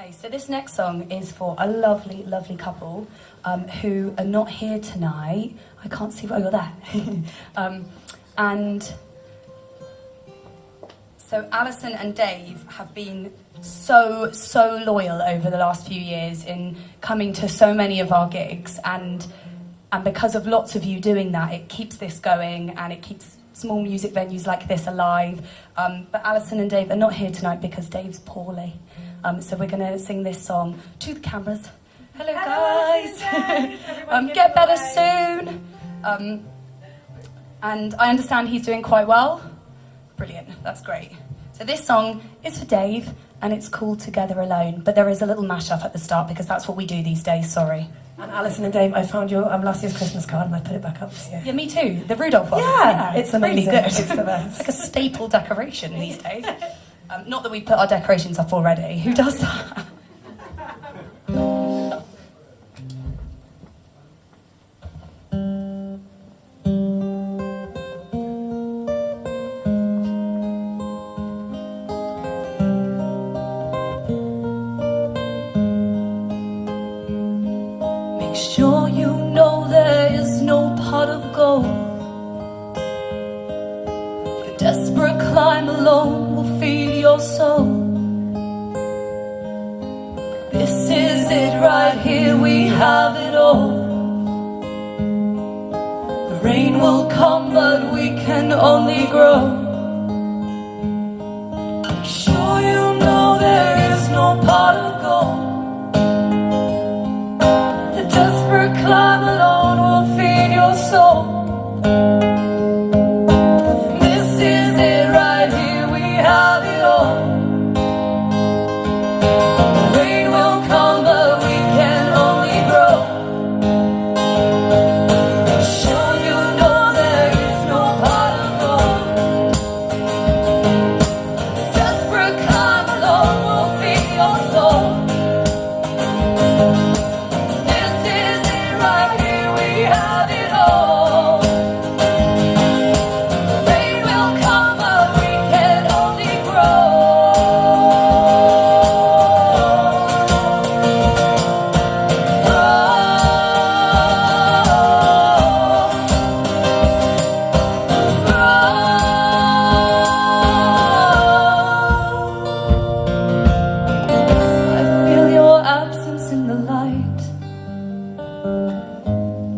Okay, so this next song is for a lovely, lovely couple who are not here tonight. I can't see why you're there. And so Alison and Dave have been so loyal over the last few years in coming to so many of our gigs, and because of lots of you doing that, it keeps this going and it keeps small music venues like this alive. But Alison and Dave are not here tonight because Dave's poorly. So we're going to sing this song to the cameras. Hello guys! Get better soon! And I understand he's doing quite well. Brilliant, that's great. So this song is for Dave and it's called Together Alone, but there is a little mashup at the start because that's what we do these days, sorry. And Alison and Dave, I found your last year's Christmas card and I put it back up this year. Yeah, me too. The Rudolph one. Yeah, it's amazing. Really good. It's the best. It's like a staple decoration these days. Not that we put our decorations up already. Who does that? Make sure you know there is no pot of gold. Your desperate climb alone will feed your soul. This is it right here, we have it all. The rain will come, but we can only grow. Make sure you know there is no pot of gold. The desperate climb alone will feed your soul.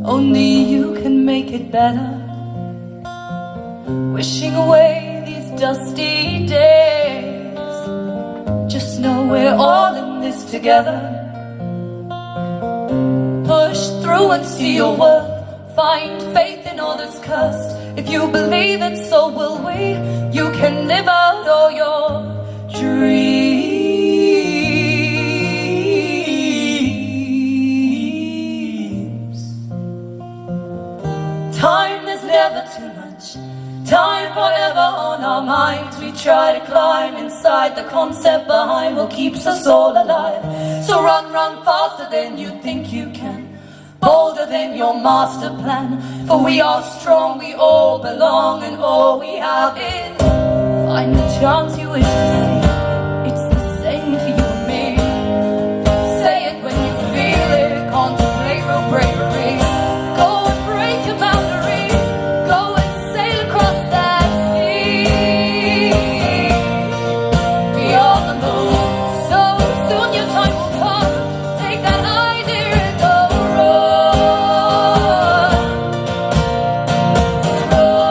Only you can make it better. Wishing away these dusty days. Just know we're all in this together. Push through and see your worth. Find faith in all that's cursed. If you believe it, so will we. You can live out all your dreams. Time is never too much. Time forever on our minds. We try to climb inside the concept behind what keeps us all alive. So run, run faster than you think you can. Bolder than your master plan. For we are strong, we all belong, and all we have is find the chance you wish to see. It's the same for you and me. Say it when you feel it. Contemplate real bravery. Go and break your boundaries. Go and sail across that sea. Beyond the moon. So soon your time will come. Take that idea and go run. Run.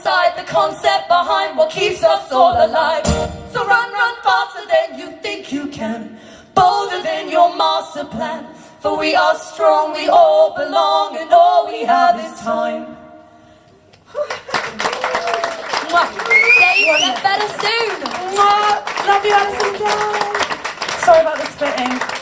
inside the concept behind what keeps us all alive. So run, run faster than you think you can, bolder than your master plan. For we are strong, we all belong, and all we have is time. Dave, get better soon. Love you, Alison. Sorry about the spitting.